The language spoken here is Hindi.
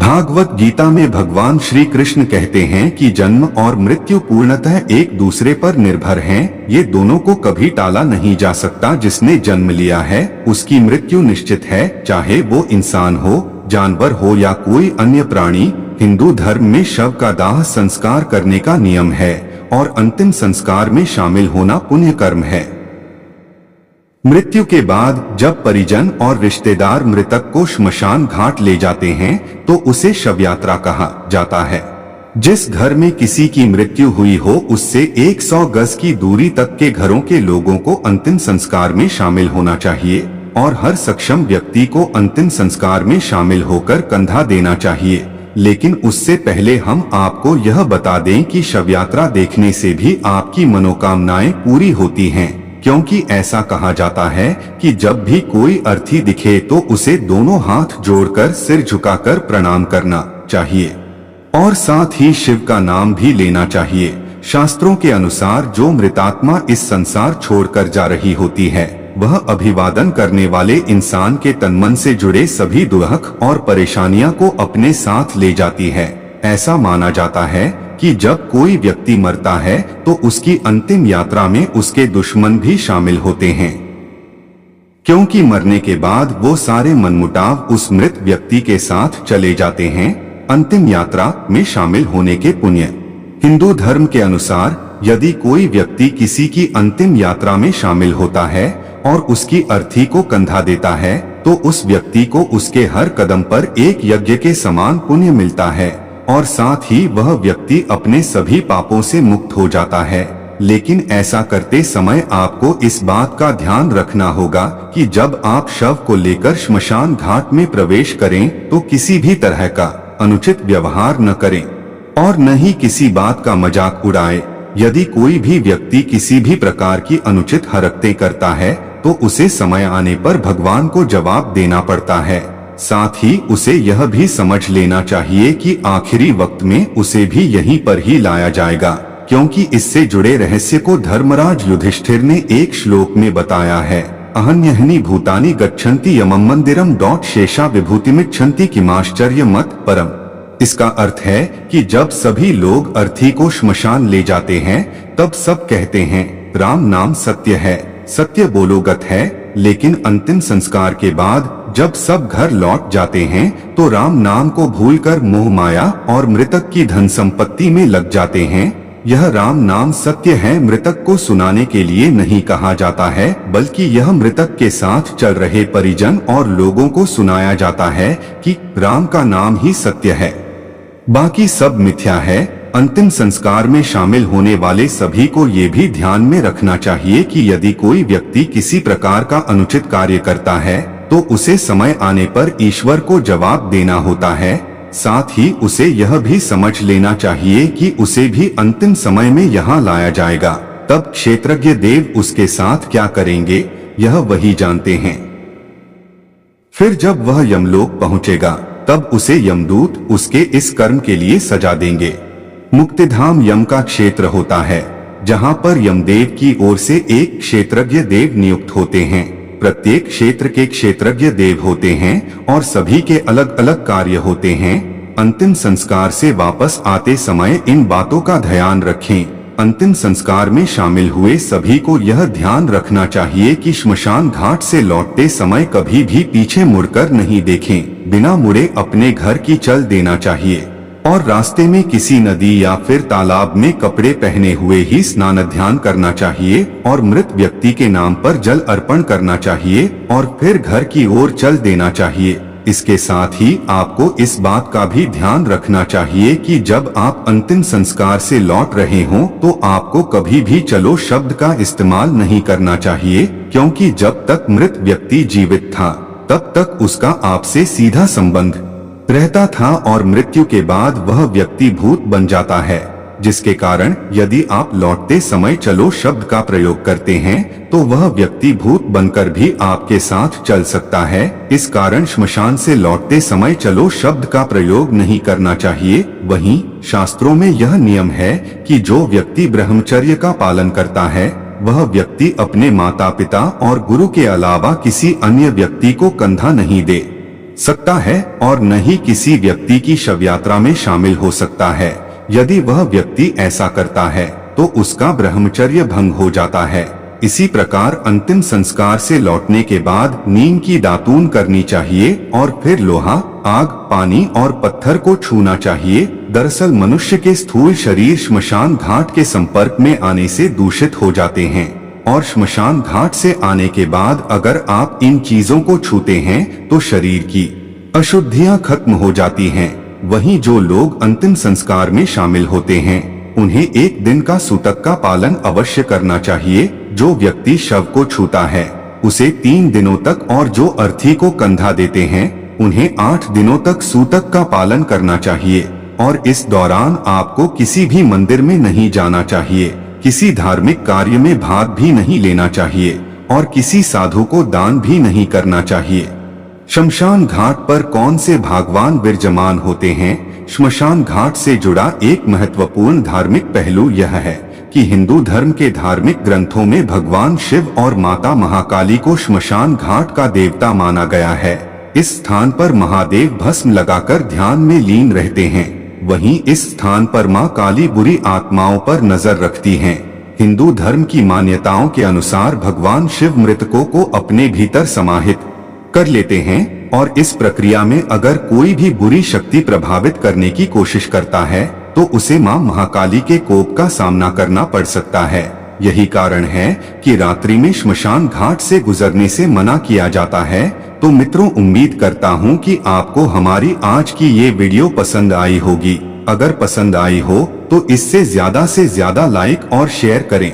भागवत गीता में भगवान श्री कृष्ण कहते हैं कि जन्म और मृत्यु पूर्णतः एक दूसरे पर निर्भर हैं। ये दोनों को कभी टाला नहीं जा सकता। जिसने जन्म लिया है उसकी मृत्यु निश्चित है, चाहे वो इंसान हो, जानवर हो या कोई अन्य प्राणी। हिंदू धर्म में शव का दाह संस्कार करने का नियम है और अंतिम संस्कार में शामिल होना पुण्य कर्म है। मृत्यु के बाद जब परिजन और रिश्तेदार मृतक को श्मशान घाट ले जाते हैं तो उसे शव यात्रा कहा जाता है। जिस घर में किसी की मृत्यु हुई हो उससे 100 गज की दूरी तक के घरों के लोगों को अंतिम संस्कार में शामिल होना चाहिए और हर सक्षम व्यक्ति को अंतिम संस्कार में शामिल होकर कंधा देना चाहिए। लेकिन उससे पहले हम आपको यह बता दें कि शव यात्रा देखने से भी आपकी मनोकामनाएं पूरी होती हैं, क्योंकि ऐसा कहा जाता है कि जब भी कोई अर्थी दिखे तो उसे दोनों हाथ जोड़कर सिर झुकाकर प्रणाम करना चाहिए और साथ ही शिव का नाम भी लेना चाहिए। शास्त्रों के अनुसार जो मृतात्मा इस संसार छोड़कर जा रही होती है वह अभिवादन करने वाले इंसान के तनमन से जुड़े सभी दुख और परेशानियां को अपने साथ ले जाती है। ऐसा माना जाता है कि जब कोई व्यक्ति मरता है तो उसकी अंतिम यात्रा में उसके दुश्मन भी शामिल होते हैं, क्योंकि मरने के बाद वो सारे मनमुटाव उस मृत व्यक्ति के साथ चले जाते हैं। अंतिम यात्रा में शामिल होने के पुण्य। हिंदू धर्म के अनुसार यदि कोई व्यक्ति किसी की अंतिम यात्रा में शामिल होता है और उसकी अर्थी को कंधा देता है तो उस व्यक्ति को उसके हर कदम पर एक यज्ञ के समान पुण्य मिलता है और साथ ही वह व्यक्ति अपने सभी पापों से मुक्त हो जाता है। लेकिन ऐसा करते समय आपको इस बात का ध्यान रखना होगा कि जब आप शव को लेकर श्मशान घाट में प्रवेश करें तो किसी भी तरह का अनुचित व्यवहार न करें और न ही किसी बात का मजाक उड़ाएं। यदि कोई भी व्यक्ति किसी भी प्रकार की अनुचित हरकतें करता है तो उसे समय आने पर भगवान को जवाब देना पड़ता है। साथ ही उसे यह भी समझ लेना चाहिए कि आखिरी वक्त में उसे भी यहीं पर ही लाया जाएगा, क्योंकि इससे जुड़े रहस्य को धर्मराज युधिष्ठिर ने एक श्लोक में बताया है। अहन्यहनि भूतानि गच्छन्ति यमं मंदिरम शेषा विभूतिमिच्छन्ति किमाश्चर्य मत परम। इसका अर्थ है कि जब सभी लोग अर्थी को श्मशान ले जाते हैं तब सब कहते हैं राम नाम सत्य है, सत्य बोलोगत है। लेकिन अंतिम संस्कार के बाद जब सब घर लौट जाते हैं तो राम नाम को भूलकर मोह माया और मृतक की धन संपत्ति में लग जाते हैं। यह राम नाम सत्य है मृतक को सुनाने के लिए नहीं कहा जाता है, बल्कि यह मृतक के साथ चल रहे परिजन और लोगों को सुनाया जाता है कि राम का नाम ही सत्य है, बाकी सब मिथ्या है। अंतिम संस्कार में शामिल होने वाले सभी को ये भी ध्यान में रखना चाहिए कि यदि कोई व्यक्ति किसी प्रकार का अनुचित कार्य करता है तो उसे समय आने पर ईश्वर को जवाब देना होता है। साथ ही उसे यह भी समझ लेना चाहिए कि उसे भी अंतिम समय में यहाँ लाया जाएगा। तब क्षेत्रज्ञ देव उसके साथ क्या करेंगे यह वही जानते हैं। फिर जब वह यमलोक पहुँचेगा तब उसे यमदूत उसके इस कर्म के लिए सजा देंगे। मुक्तिधाम यम का क्षेत्र होता है जहाँ पर यमदेव की ओर से एक क्षेत्रज्ञ देव नियुक्त होते हैं। प्रत्येक क्षेत्र के क्षेत्रज्ञ देव होते हैं और सभी के अलग अलग कार्य होते हैं। अंतिम संस्कार से वापस आते समय इन बातों का ध्यान रखें। अंतिम संस्कार में शामिल हुए सभी को यह ध्यान रखना चाहिए कि श्मशान घाट से लौटते समय कभी भी पीछे मुड़कर नहीं देखें। बिना मुड़े अपने घर की चल देना चाहिए और रास्ते में किसी नदी या फिर तालाब में कपड़े पहने हुए ही स्नान ध्यान करना चाहिए और मृत व्यक्ति के नाम पर जल अर्पण करना चाहिए और फिर घर की ओर चल देना चाहिए। इसके साथ ही आपको इस बात का भी ध्यान रखना चाहिए कि जब आप अंतिम संस्कार से लौट रहे हों तो आपको कभी भी चलो शब्द का इस्तेमाल नहीं करना चाहिए, क्योंकि जब तक मृत व्यक्ति जीवित था तब तक उसका आपसे सीधा संबंध रहता था और मृत्यु के बाद वह व्यक्ति भूत बन जाता है, जिसके कारण यदि आप लौटते समय चलो शब्द का प्रयोग करते हैं तो वह व्यक्ति भूत बनकर भी आपके साथ चल सकता है। इस कारण श्मशान से लौटते समय चलो शब्द का प्रयोग नहीं करना चाहिए। वहीं शास्त्रों में यह नियम है कि जो व्यक्ति ब्रह्मचर्य का पालन करता है वह व्यक्ति अपने माता पिता और गुरु के अलावा किसी अन्य व्यक्ति को कंधा नहीं दे सकता है और न ही किसी व्यक्ति की शव यात्रा में शामिल हो सकता है। यदि वह व्यक्ति ऐसा करता है तो उसका ब्रह्मचर्य भंग हो जाता है। इसी प्रकार अंतिम संस्कार से लौटने के बाद नीम की दातून करनी चाहिए और फिर लोहा, आग, पानी और पत्थर को छूना चाहिए। दरअसल मनुष्य के स्थूल शरीर श्मशान घाट के संपर्क में आने से दूषित हो जाते हैं और श्मशान घाट से आने के बाद अगर आप इन चीजों को छूते हैं तो शरीर की अशुद्धियां खत्म हो जाती हैं। वहीं जो लोग अंतिम संस्कार में शामिल होते हैं उन्हें एक दिन का सूतक का पालन अवश्य करना चाहिए। जो व्यक्ति शव को छूता है उसे 3 दिनों तक और जो अर्थी को कंधा देते हैं उन्हें 8 दिनों तक सूतक का पालन करना चाहिए। और इस दौरान आपको किसी भी मंदिर में नहीं जाना चाहिए, किसी धार्मिक कार्य में भाग भी नहीं लेना चाहिए और किसी साधु को दान भी नहीं करना चाहिए। शमशान घाट पर कौन से भगवान विराजमान होते हैं? श्मशान घाट से जुड़ा एक महत्वपूर्ण धार्मिक पहलू यह है कि हिंदू धर्म के धार्मिक ग्रंथों में भगवान शिव और माता महाकाली को श्मशान घाट का देवता माना गया है। इस स्थान पर महादेव भस्म लगाकर ध्यान में लीन रहते हैं। वहीं इस स्थान पर मां काली बुरी आत्माओं पर नजर रखती हैं। हिंदू धर्म की मान्यताओं के अनुसार भगवान शिव मृतकों को अपने भीतर समाहित कर लेते हैं और इस प्रक्रिया में अगर कोई भी बुरी शक्ति प्रभावित करने की कोशिश करता है तो उसे मां महाकाली के कोप का सामना करना पड़ सकता है। यही कारण है कि रात्रि में श्मशान घाट से गुजरने से मना किया जाता है। तो मित्रों, उम्मीद करता हूं कि आपको हमारी आज की ये वीडियो पसंद आई होगी। अगर पसंद आई हो तो इससे ज्यादा से ज्यादा लाइक और शेयर करें।